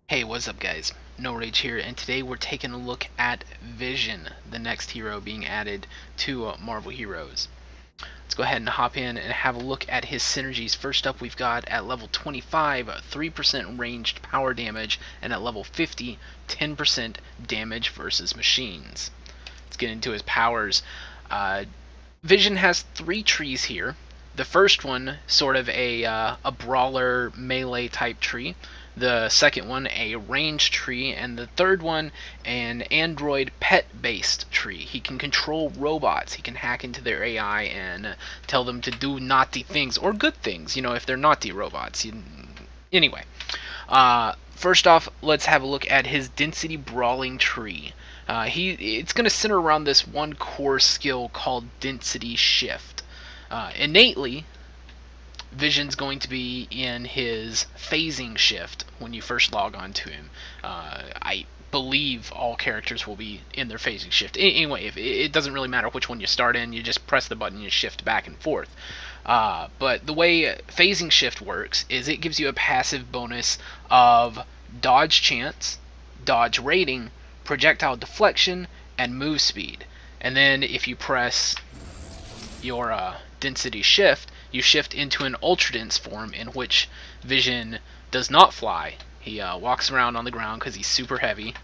Hey, what's up guys? NullRage here, and today we're taking a look at Vision, the next hero being added to Marvel Heroes. Let's go ahead and hop in and have a look at his synergies. First up, we've got at level 25, 3% ranged power damage, and at level 50, 10% damage versus machines. Let's get into his powers. Vision has 3 trees here. The first one, sort of a brawler melee type tree. The second one, a range tree, and the third one, an android pet-based tree. He can control robots. He can hack into their AI and tell them to do naughty things, or good things, you know, if they're naughty robots. Anyway, first off, let's have a look at his density brawling tree. It's going to center around this one core skill called density shift. Innately, Vision's going to be in his phasing shift when you first log on to him. I believe all characters will be in their phasing shift. Anyway, it doesn't really matter which one you start in, you just press the button and you shift back and forth. But the way phasing shift works is it gives you a passive bonus of dodge chance, dodge rating, projectile deflection, and move speed. And then if you press your density shift, you shift into an ultra dense form in which Vision does not fly. He walks around on the ground because he's super heavy,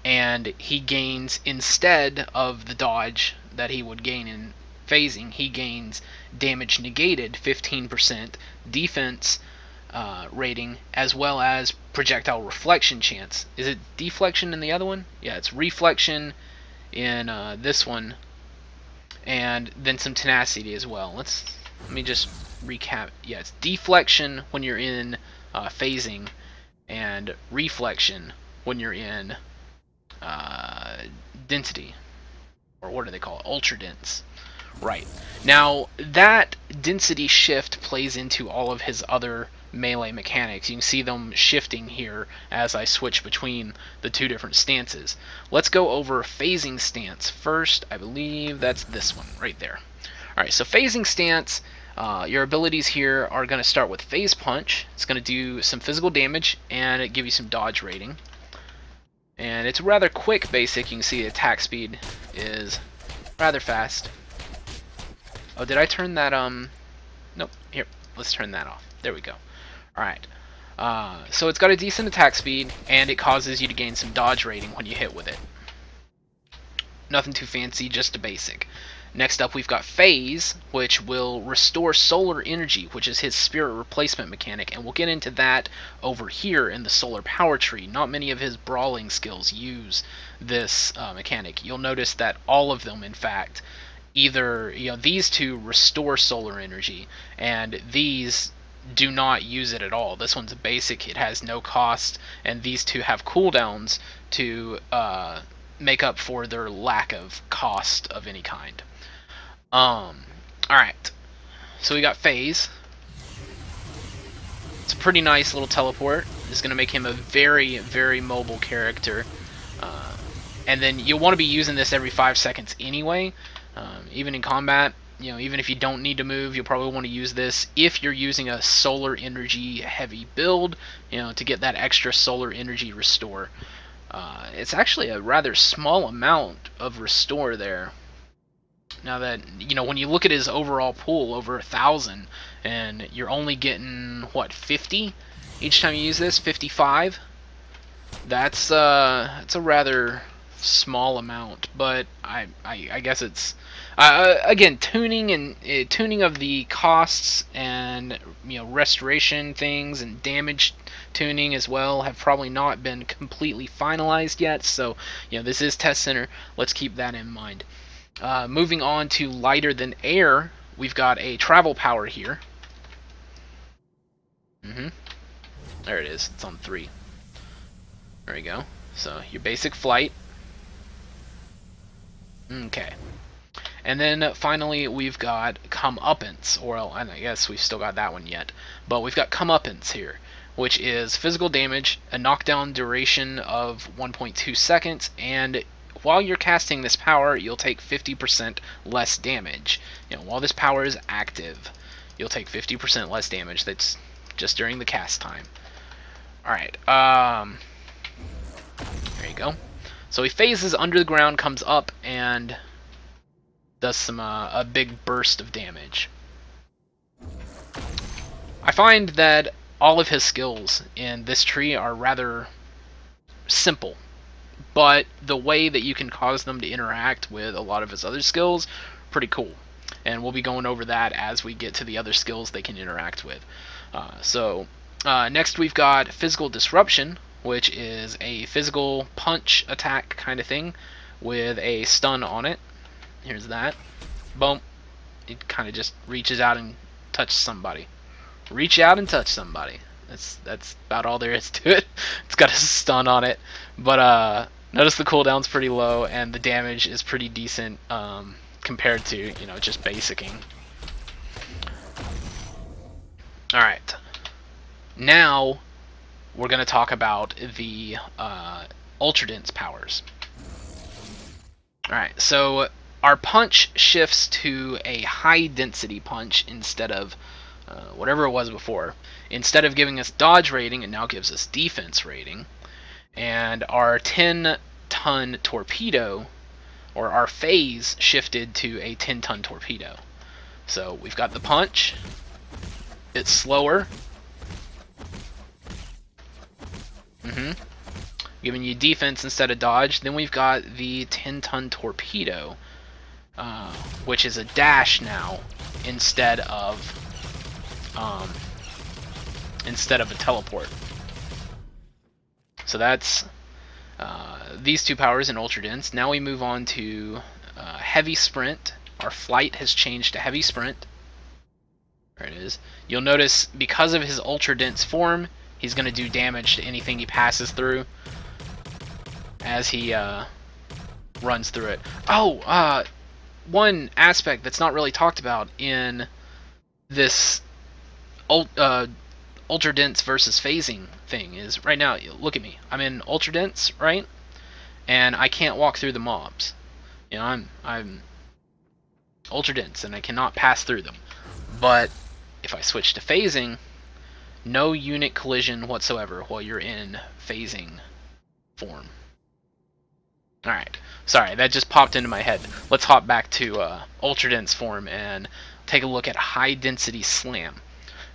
and he gains, instead of the dodge that he would gain in phasing, he gains damage negated 15%, defense rating, as well as projectile reflection chance. Is it deflection in the other one? Yeah, it's reflection in this one, and then some tenacity as well. Let me just recap. Yeah, it's deflection when you're in phasing, and reflection when you're in density, or what do they call it? Ultra dense. Right. Now, that density shift plays into all of his other melee mechanics. You can see them shifting here as I switch between the two different stances. Let's go over phasing stance first. I believe that's this one right there. Alright, so phasing stance, your abilities here are going to start with phase punch. It's going to do some physical damage and give you some dodge rating. And it's rather quick basic. You can see the attack speed is rather fast. Oh, did I turn that, nope, here, let's turn that off. There we go. Alright, so it's got a decent attack speed, and it causes you to gain some dodge rating when you hit with it. Nothing too fancy, just a basic. Next up, we've got Phase, which will restore solar energy, which is his spirit replacement mechanic, and we'll get into that over here in the solar power tree. Not many of his brawling skills use this mechanic. You'll notice that all of them, in fact, either, you know, these two restore solar energy, and these do not use it at all. This one's a basic, it has no cost, and these two have cooldowns to make up for their lack of cost of any kind. Alright, so we got Phase. It's a pretty nice little teleport. It's going to make him a very, very mobile character. And then you'll want to be using this every 5 seconds anyway. Even in combat, you know, even if you don't need to move, you'll probably want to use this if you're using a solar energy heavy build, you know, to get that extra solar energy restore. It's actually a rather small amount of restore there. Now that, you know, when you look at his overall pool, over 1,000, and you're only getting, what, 50 each time you use this, 55? That's a rather small amount, but I guess it's again, tuning of the costs, and, you know, restoration things and damage tuning as well have probably not been completely finalized yet. So, you know, this is test center. Let's keep that in mind. Moving on to lighter than air, we've got a travel power here. There it is. It's on 3. There we go. So your basic flight. Okay. And then finally we've got comeuppance, or I guess we've still got that one yet, but we've got comeuppance here, which is physical damage, a knockdown duration of 1.2 seconds, and while you're casting this power, you'll take 50% less damage. You know, while this power is active, you'll take 50% less damage. That's just during the cast time. Alright, you go. So he phases under the ground, comes up, and does some a big burst of damage. I find that all of his skills in this tree are rather simple, but the way that you can cause them to interact with a lot of his other skills, pretty cool. And we'll be going over that as we get to the other skills they can interact with. Next we've got Physical Disruption, which is a physical punch attack kind of thing with a stun on it. Here's that. Boom. It kind of just reaches out and touches somebody. Reach out and touch somebody. That's about all there is to it. It's got a stun on it, but notice the cooldown's pretty low and the damage is pretty decent compared to, you know, just basicing. All right. Now we're going to talk about the Ultra Dense powers. Alright, so our punch shifts to a high density punch instead of whatever it was before. Instead of giving us dodge rating, it now gives us defense rating. And our 10-ton torpedo, or our phase, shifted to a 10-ton torpedo. So we've got the punch, it's slower, giving you defense instead of dodge. Then we've got the 10-ton torpedo, which is a dash now instead of a teleport. So that's these two powers in Ultra Dense. Now we move on to Heavy Sprint. Our flight has changed to Heavy Sprint. There it is. You'll notice because of his Ultra Dense form, he's going to do damage to anything he passes through as he runs through it. Oh, one aspect that's not really talked about in this Ultra Dense versus phasing thing is, right now, look at me. I'm in Ultra Dense, right? And I can't walk through the mobs. You know, I'm Ultra Dense and I cannot pass through them. But if I switch to phasing, no unit collision whatsoever while you're in phasing form. Alright, sorry, that just popped into my head. Let's hop back to Ultra Dense form and take a look at High Density Slam.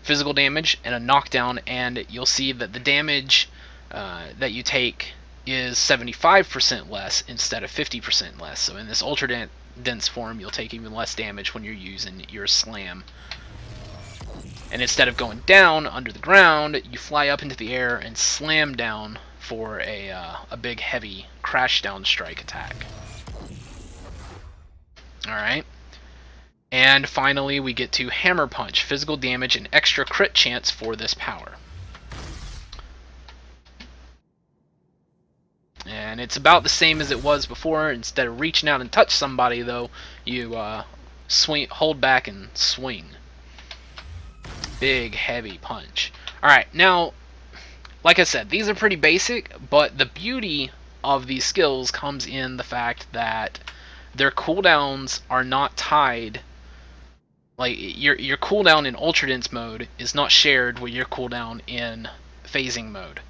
Physical damage and a knockdown, and you'll see that the damage that you take is 75% less instead of 50% less. So in this Ultra Dense form, you'll take even less damage when you're using your slam. And instead of going down under the ground, you fly up into the air and slam down for a big heavy crash down strike attack. Alright. And finally we get to Hammer Punch, physical damage and extra crit chance for this power. And it's about the same as it was before. Instead of reaching out and touch somebody though, you swing, hold back and swing. Big heavy punch. Alright, now like I said, these are pretty basic, but the beauty of these skills comes in the fact that their cooldowns are not tied. Like, your cooldown in Ultra Dense mode is not shared with your cooldown in phasing mode.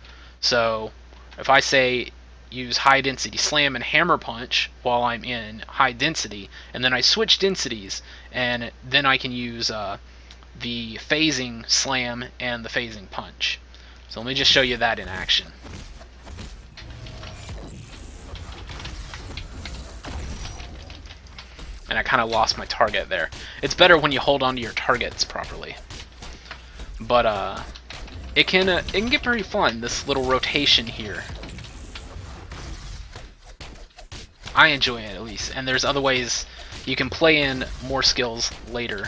So, if I say use High Density Slam and Hammer Punch while I'm in High Density, and then I switch densities, and then I can use the Phasing Slam and the Phasing Punch. So let me just show you that in action. And I kind of lost my target there. It's better when you hold on to your targets properly. But it can get pretty fun, this little rotation here. I enjoy it, at least. And there's other ways you can play in more skills later.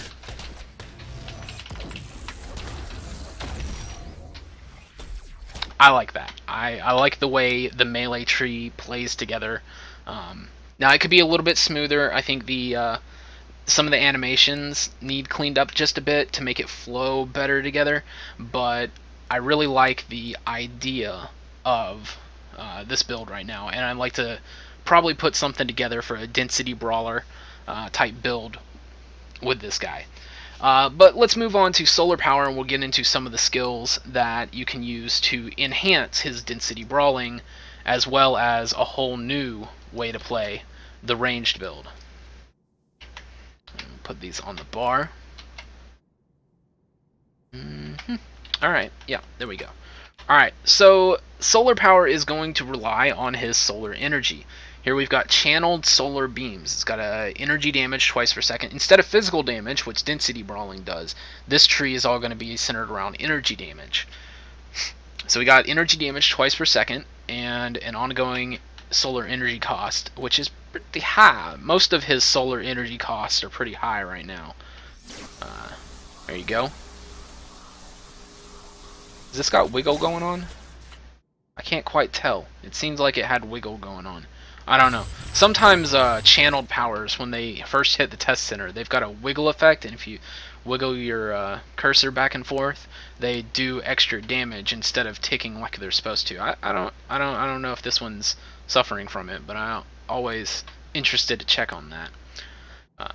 I like that. I like the way the melee tree plays together. Now it could be a little bit smoother. I think the some of the animations need cleaned up just a bit to make it flow better together, but I really like the idea of this build right now, and I'd like to probably put something together for a density brawler type build with this guy. But let's move on to solar power, and we'll get into some of the skills that you can use to enhance his density brawling as well as a whole new way to play the ranged build. Put these on the bar. Alright, yeah, there we go. Alright, so solar power is going to rely on his solar energy. Here we've got channeled solar beams. It's got energy damage twice per second. Instead of physical damage, which density brawling does, this tree is all going to be centered around energy damage. So we got energy damage twice per second and an ongoing solar energy cost, which is pretty high. Most of his solar energy costs are pretty high right now. There you go. Has this got wiggle going on? I can't quite tell. It seems like it had wiggle going on. I don't know. Sometimes channeled powers, when they first hit the test center, they've got a wiggle effect, and if you wiggle your cursor back and forth, they do extra damage instead of ticking like they're supposed to. I don't know if this one's suffering from it, but I'm always interested to check on that.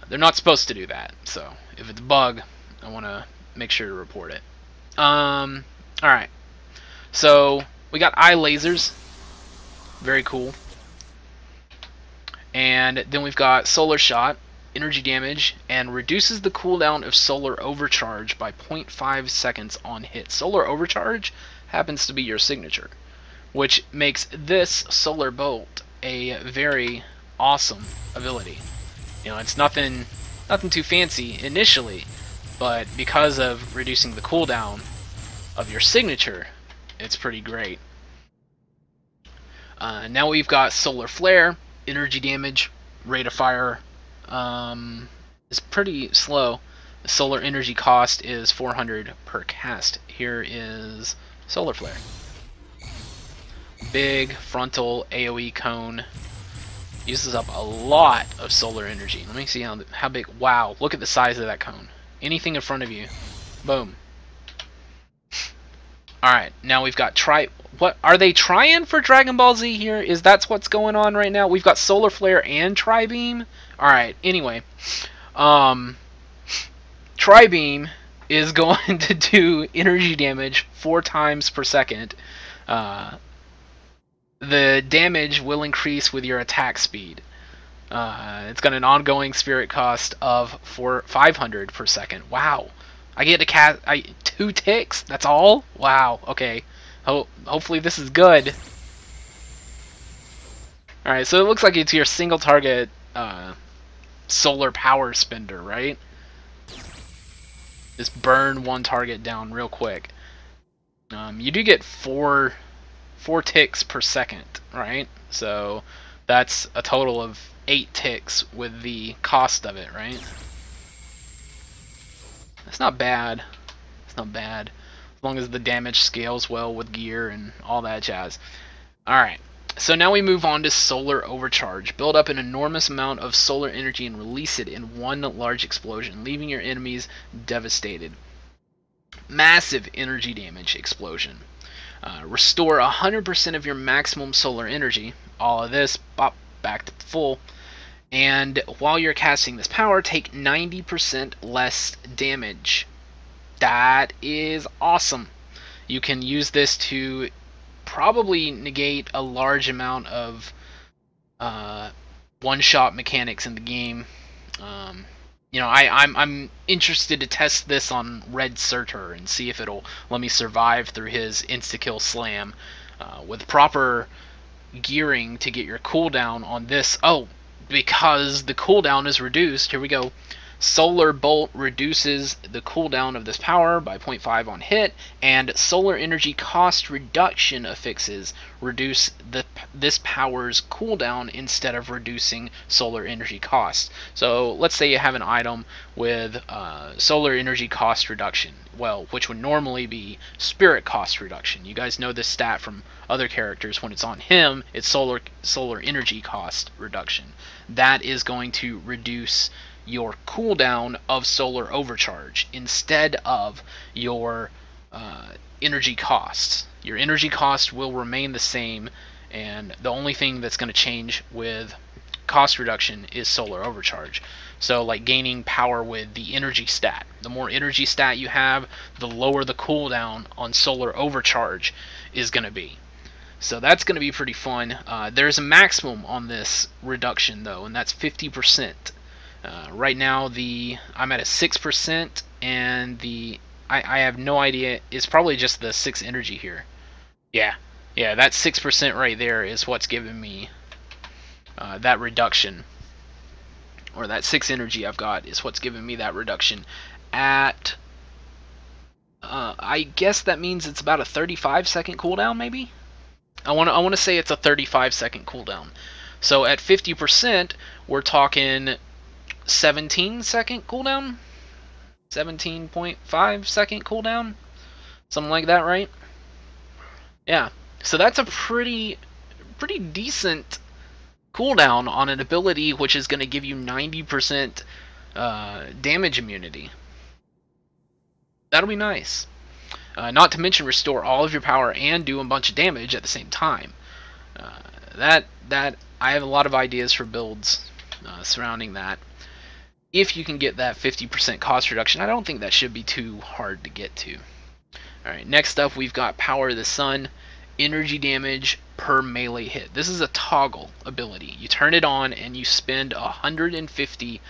They're not supposed to do that, so if it's a bug, I want to make sure to report it. Alright, so we got eye lasers, very cool. And then we've got solar shot, energy damage, and reduces the cooldown of solar overcharge by 0.5 seconds on hit. Solar overcharge happens to be your signature, which makes this solar bolt a very awesome ability. You know, it's nothing too fancy initially, but because of reducing the cooldown of your signature, it's pretty great. Now we've got solar flare. Energy damage, rate of fire is pretty slow. The solar energy cost is 400 per cast. Here is solar flare. Big frontal AoE cone. Uses up a lot of solar energy. Let me see how big. Wow, look at the size of that cone. Anything in front of you. Boom. Alright, now we've got what are they trying for Dragon Ball Z here? Is that's what's going on right now? We've got solar flare and tri-beam. Alright, anyway. Tri-beam is going to do energy damage 4 times per second. The damage will increase with your attack speed. It's got an ongoing spirit cost of 500 per second. Wow. I get to cast 2 ticks? That's all? Wow, okay. Hopefully this is good. Alright, so it looks like it's your single target solar power spender, right? Just burn one target down real quick. You do get 4 ticks per second, right? So that's a total of 8 ticks with the cost of it, right? That's not bad. It's not bad. As long as the damage scales well with gear and all that jazz. Alright, so now we move on to solar overcharge. Build up an enormous amount of solar energy and release it in one large explosion, leaving your enemies devastated. Massive energy damage explosion. Restore 100% of your maximum solar energy. All of this, pop, back to full. And while you're casting this power, take 90% less damage. That is awesome. You can use this to probably negate a large amount of one-shot mechanics in the game. You know, I'm interested to test this on Red Surtur and see if it'll let me survive through his insta-kill slam. With proper gearing to get your cooldown on this. Oh, because the cooldown is reduced. Here we go. Solar Bolt reduces the cooldown of this power by 0.5 on hit, and solar energy cost reduction affixes reduce this power's cooldown instead of reducing solar energy cost. So let's say you have an item with solar energy cost reduction, well, which would normally be spirit cost reduction. You guys know this stat from other characters. When it's on him, it's solar energy cost reduction. That is going to reduce your cooldown of solar overcharge instead of your energy costs. Your energy cost will remain the same, and the only thing that's going to change with cost reduction is solar overcharge. So like gaining power with the energy stat. The more energy stat you have, the lower the cooldown on solar overcharge is going to be. So that's going to be pretty fun. There's a maximum on this reduction though, and that's 50%. Right now I'm at a 6%, and I have no idea. It's probably just the 6 energy here. Yeah, that 6% right there is what's giving me that reduction, or that 6 energy I've got is what's giving me that reduction. At I guess that means it's about a 35-second cooldown, maybe. I want to say it's a 35-second cooldown. So at 50%, we're talking 17-second cooldown, 17.5-second cooldown, something like that, right? Yeah. So that's a pretty decent cooldown on an ability which is going to give you 90% damage immunity. That'll be nice. Not to mention restore all of your power and do a bunch of damage at the same time. That I have a lot of ideas for builds surrounding that. If you can get that 50% cost reduction, I don't think that should be too hard to get to. Alright, next up we've got Power of the Sun, energy damage per melee hit. This is a toggle ability. You turn it on and you spend 150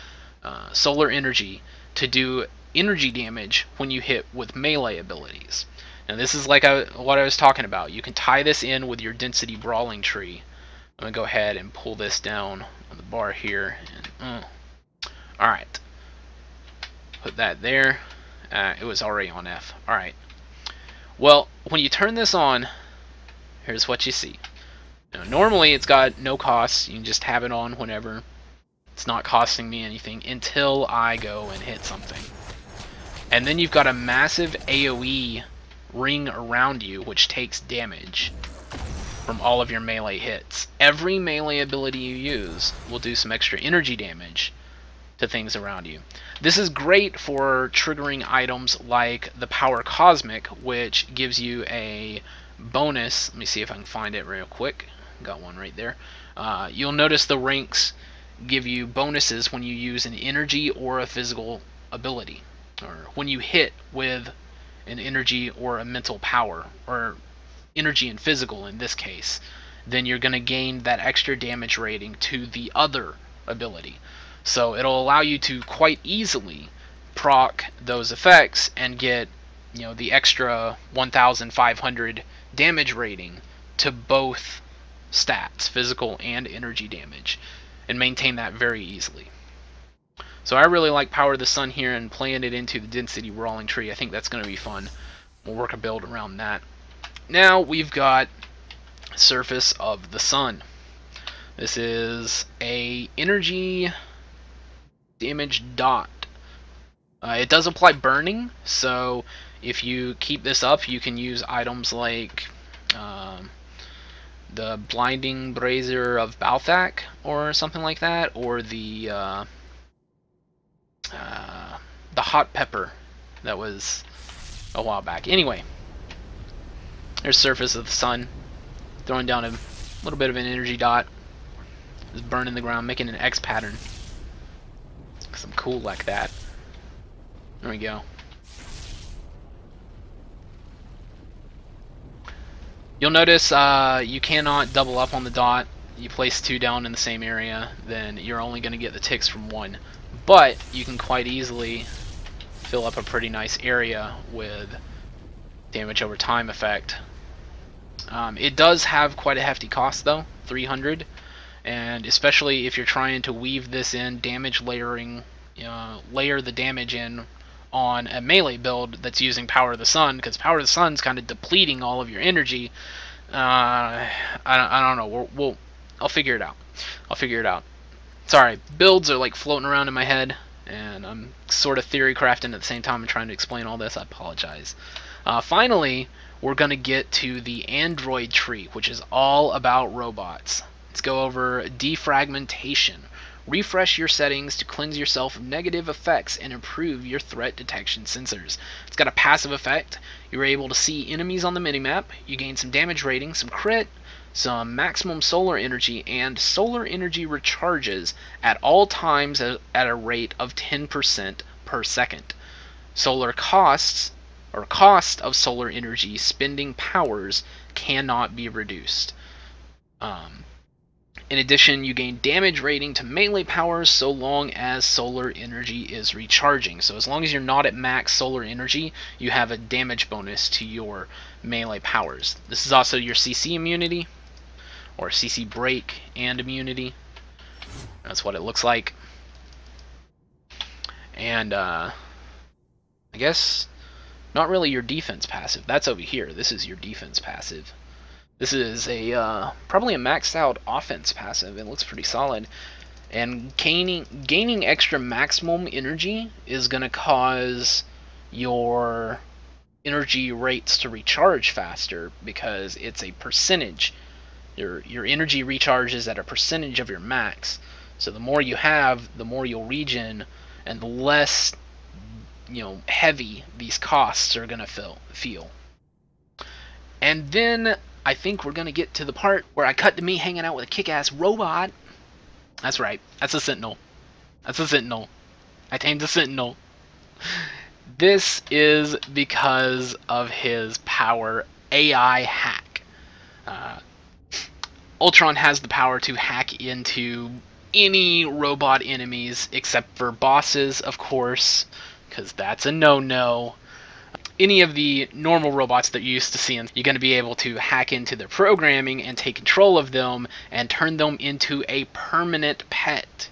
solar energy to do energy damage when you hit with melee abilities. Now this is like what I was talking about. You can tie this in with your density brawling tree. I'm going to go ahead and pull this down on the bar here. Alright. Put that there. It was already on F. Alright. Well, when you turn this on, here's what you see. Now, normally it's got no costs. You can just have it on whenever. It's not costing me anything until I go and hit something. And then you've got a massive AoE ring around you which takes damage from all of your melee hits. Every melee ability you use will do some extra energy damage to things around you. This is great for triggering items like the Power Cosmic, which gives you a bonus. Let me see if I can find it real quick. Got one right there. You'll notice the ranks give you bonuses when you use an energy or a physical ability, or when you hit with an energy or a mental power, or energy and physical in this case. Then you're going to gain that extra damage rating to the other ability. So it'll allow you to quite easily proc those effects and get, you know, the extra 1,500 damage rating to both stats, physical and energy damage, and maintain that very easily. So I really like Power of the Sun here, and playing it into the density brawling tree. I think that's going to be fun. We'll work a build around that. Now we've got Surface of the Sun. This is a energy damage dot. It does apply burning, so if you keep this up, you can use items like the Blinding Brazier of Balthak or something like that, or the Hot Pepper that was a while back. Anyway, there's Surface of the Sun, throwing down a little bit of an energy dot, just burning the ground, making an X pattern. Because I'm cool like that. There we go. You'll notice you cannot double up on the dot. You place 2 down in the same area, then you're only going to get the ticks from 1. But you can quite easily fill up a pretty nice area with damage over time effect. It does have quite a hefty cost though, 300, and especially if you're trying to weave this in, damage layering, layer the damage in on a melee build that's using Power of the Sun, because Power of the Sun's kind of depleting all of your energy. I don't know. I'll figure it out. Sorry, builds are like floating around in my head, and I'm sort of theory crafting at the same time and trying to explain all this. I apologize. Finally, we're going to get to the Android tree, which is all about robots. Let's go over Defragmentation. Refresh your settings to cleanse yourself of negative effects and improve your threat detection sensors. It's got a passive effect. You're able to see enemies on the minimap. You gain some damage rating, some crit, some maximum solar energy, and solar energy recharges at all times at a rate of 10% per second. Solar costs or cost of solar energy spending powers cannot be reduced. In addition, you gain damage rating to melee powers so long as solar energy is recharging. So as long as you're not at max solar energy, you have a damage bonus to your melee powers. This is also your CC immunity, or CC break and immunity. That's what it looks like. And I guess not really your defense passive. That's over here. This is your defense passive. This is a probably a maxed out offense passive. It looks pretty solid. And gaining extra maximum energy is going to cause your energy rates to recharge faster because it's a percentage. Your energy recharges at a percentage of your max. So the more you have, the more you'll regen, and the less heavy these costs are going to feel. And then I think we're going to get to the part where I cut to me hanging out with a kick-ass robot. That's right. That's a Sentinel. That's a Sentinel. I tamed a Sentinel. This is because of his power AI hack. Ultron has the power to hack into any robot enemies except for bosses, of course, because that's a no-no. Any of the normal robots that you're used to seeing, you're going to be able to hack into their programming and take control of them and turn them into a permanent pet.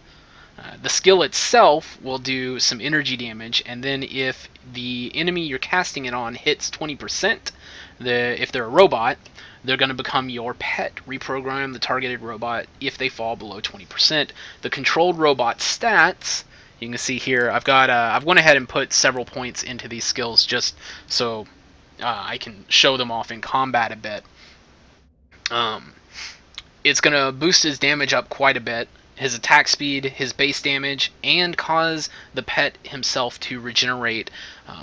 The skill itself will do some energy damage, and then if the enemy you're casting it on hits 20%, if they're a robot, they're going to become your pet. Reprogram the targeted robot if they fall below 20%. The controlled robot stats, you can see here, I've went ahead and put several points into these skills just so I can show them off in combat a bit. It's going to boost his damage up quite a bit, his attack speed, his base damage, and cause the pet himself to regenerate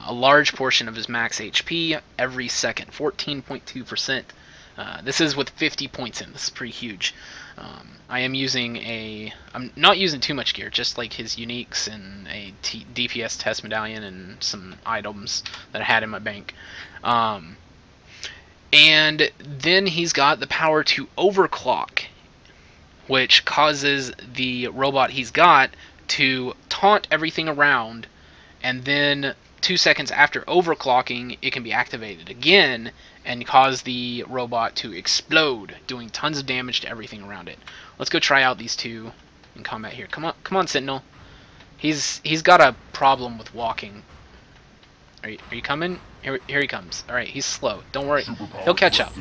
a large portion of his max HP every second, 14.2%. This is with 50 points in. This is pretty huge. I'm not using too much gear, just like his uniques and a DPS test medallion and some items that I had in my bank. And then he's got the power to overclock, which causes the robot he's got to taunt everything around, and then 2 seconds after overclocking, it can be activated again and cause the robot to explode, doing tons of damage to everything around it. Let's go try out these two in combat here. Come on, Sentinel. He's got a problem with walking. Are you coming? Here he comes. All right, he's slow. Don't worry. He'll catch up.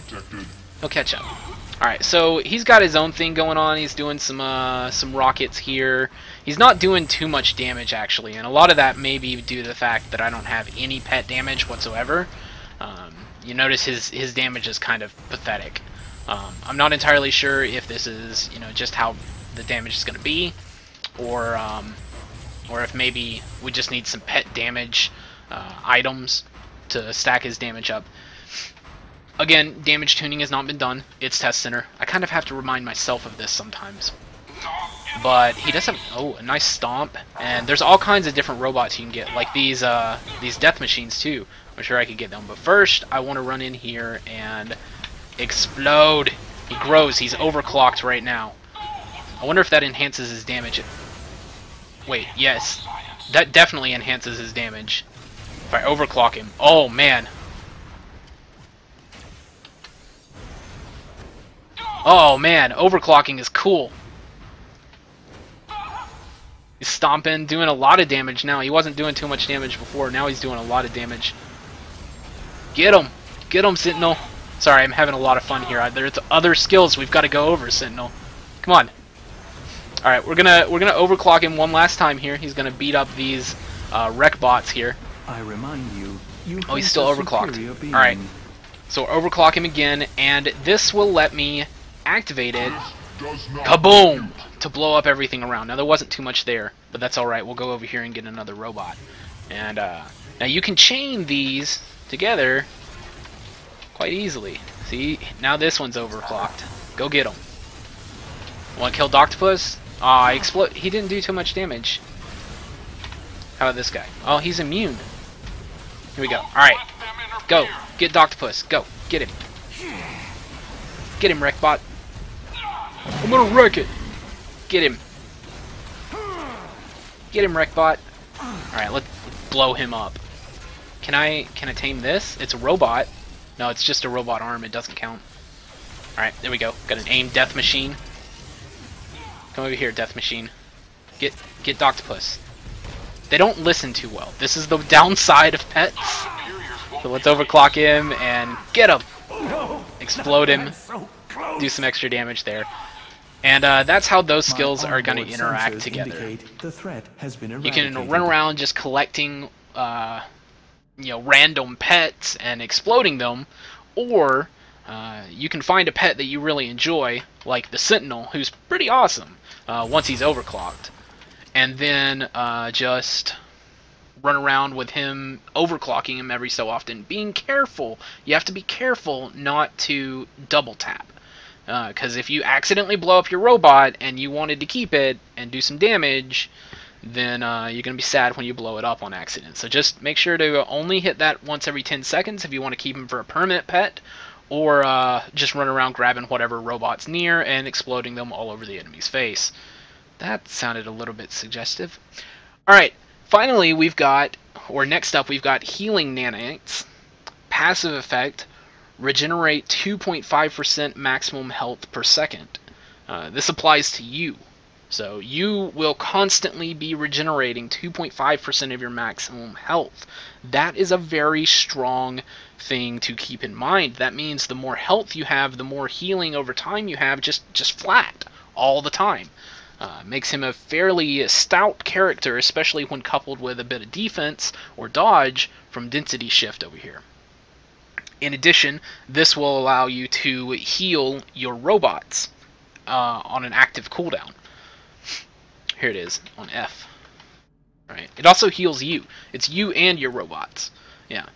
He'll catch up. All right, so he's got his own thing going on. He's doing some rockets here. He's not doing too much damage actually, and a lot of that may be due to the fact that I don't have any pet damage whatsoever. You notice his damage is kind of pathetic. I'm not entirely sure if this is just how the damage is going to be, or if maybe we just need some pet damage items to stack his damage up. Again, damage tuning has not been done. It's Test Center. I kind of have to remind myself of this sometimes. But he does have a nice stomp, and there's all kinds of different robots you can get, like these death machines too. I'm sure I could get them, but first I want to run in here and explode. He grows. He's overclocked right now. I wonder if that enhances his damage. Wait, yes, that definitely enhances his damage if I overclock him. Oh man. Oh man, overclocking is cool. He's stomping, doing a lot of damage now. He wasn't doing too much damage before. Now he's doing a lot of damage. Get him! Get him, Sentinel! Sorry, I'm having a lot of fun here. There's other skills we've got to go over, Sentinel. Come on. Alright, we're gonna overclock him one last time here. He's gonna beat up these wreck bots here. I remind you, oh, he's still overclocked. Alright. So overclock him again, and this will let me activate it. Kaboom! To blow up everything around. Now there wasn't too much there, but that's alright. We'll go over here and get another robot. And now you can chain these together quite easily. See, now this one's overclocked. Go get him. Want to kill Doctopus? Aw, he didn't do too much damage. How about this guy? Oh, he's immune. Here we go. Alright. Go. Get Doctopus. Go. Get him. Get him, Wreckbot. I'm gonna wreck it. Get him. Get him, Wreckbot. Alright, let's blow him up. Can I tame this? It's a robot. No, it's just a robot arm. It doesn't count. Alright, there we go. Got an aim death machine. Come over here, death machine. Get Doctopus. They don't listen too well. This is the downside of pets. So let's overclock him and get him. Explode him. Do some extra damage there. And that's how those skills are going to interact together. You can run around just collecting random pets and exploding them, or you can find a pet that you really enjoy, like the Sentinel, who's pretty awesome once he's overclocked, and then just run around with him, overclocking him every so often. Being careful, you have to be careful not to double tap, because if you accidentally blow up your robot and you wanted to keep it and do some damage, then you're going to be sad when you blow it up on accident. So just make sure to only hit that once every 10 seconds if you want to keep him for a permanent pet, or just run around grabbing whatever robot's near and exploding them all over the enemy's face. That sounded a little bit suggestive. Alright, finally next up we've got Healing Nanites. Passive effect, regenerate 2.5% maximum health per second. This applies to you. So you will constantly be regenerating 2.5% of your maximum health. That is a very strong thing to keep in mind. That means the more health you have, the more healing over time you have, just flat, all the time. Makes him a fairly stout character, especially when coupled with a bit of defense or dodge from density shift over here. In addition, this will allow you to heal your robots on an active cooldown. Here it is, on F. Right. It also heals you. It's you and your robots. Yeah.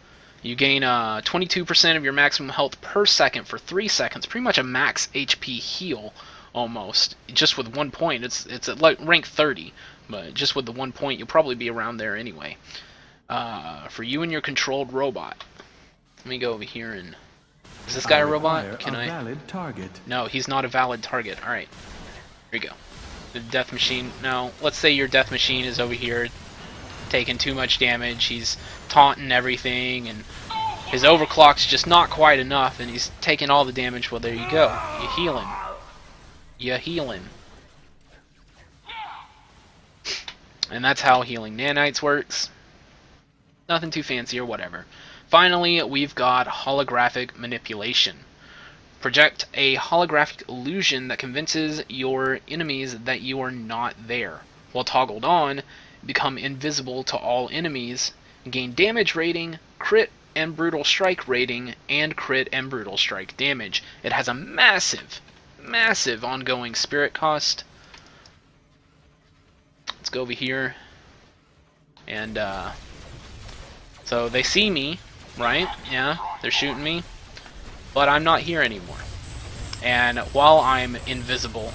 You gain 22% of your maximum health per second for 3 seconds. Pretty much a max HP heal, almost. Just with 1 point. It's at like rank 30. But just with the 1 point, you'll probably be around there anyway. For you and your controlled robot. Let me go over here and... Is this guy a robot? Can I... Valid target. No, he's not a valid target. Alright. Here we go. The death machine. Now, let's say your death machine is over here taking too much damage. He's taunting everything, and his overclock's just not quite enough, and he's taking all the damage. Well, there you go. You heal him. You heal him. And that's how healing nanites works. Nothing too fancy or whatever. Finally, we've got holographic manipulation. Project a holographic illusion that convinces your enemies that you are not there. While toggled on, become invisible to all enemies, gain damage rating, crit and brutal strike rating, and crit and brutal strike damage. It has a massive, massive ongoing spirit cost. Let's go over here. And, so they see me, right? Yeah, they're shooting me. But I'm not here anymore. And while I'm invisible,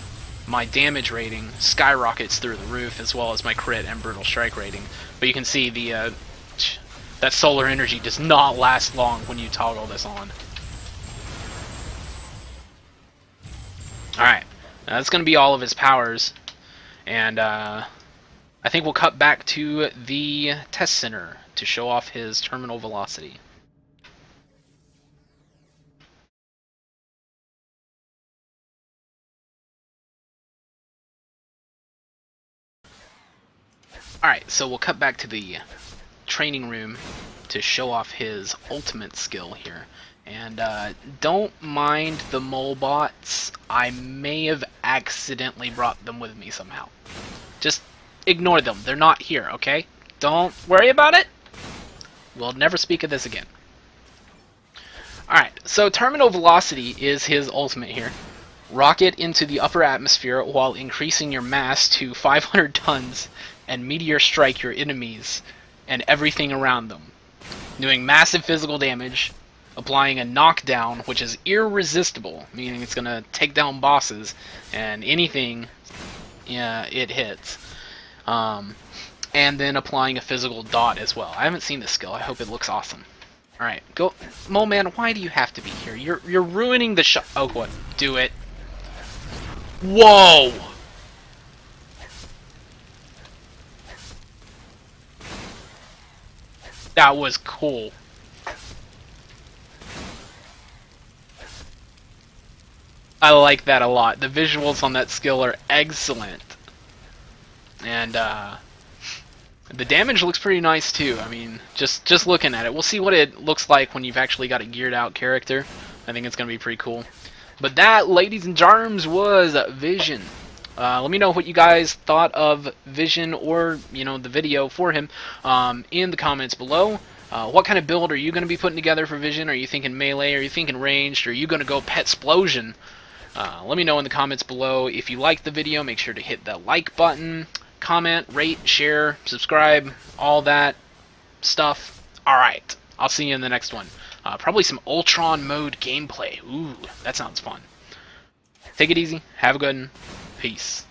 my damage rating skyrockets through the roof, as well as my crit and brutal strike rating. But you can see the that solar energy does not last long when you toggle this on. Alright, now that's going to be all of his powers. And I think we'll cut back to the test center to show off his terminal velocity. Alright, so we'll cut back to the training room to show off his ultimate skill here. And don't mind the mole bots. I may have accidentally brought them with me somehow. Just ignore them. They're not here, okay? Don't worry about it. We'll never speak of this again. Alright, so terminal velocity is his ultimate here. Rocket into the upper atmosphere while increasing your mass to 500 tons and meteor strike your enemies and everything around them, doing massive physical damage, applying a knockdown which is irresistible, meaning it's going to take down bosses and anything it hits, and then applying a physical dot as well. I haven't seen this skill. I hope it looks awesome. Alright, go. Mole Man, why do you have to be here? You're ruining the shot. Oh, what? Do it. Whoa! That was cool. I like that a lot. The visuals on that skill are excellent. And, the damage looks pretty nice, too. I mean, just looking at it. We'll see what it looks like when you've actually got a geared out character. I think it's going to be pretty cool. But that, ladies and germs, was Vision. Let me know what you guys thought of Vision or, you know, the video for him in the comments below. What kind of build are you going to be putting together for Vision? Are you thinking melee? Are you thinking ranged? Are you going to go Petsplosion? Let me know in the comments below. If you liked the video, make sure to hit the like button, comment, rate, share, subscribe, all that stuff. Alright, I'll see you in the next one. Probably some Ultron mode gameplay. Ooh, that sounds fun. Take it easy. Have a good one. Peace.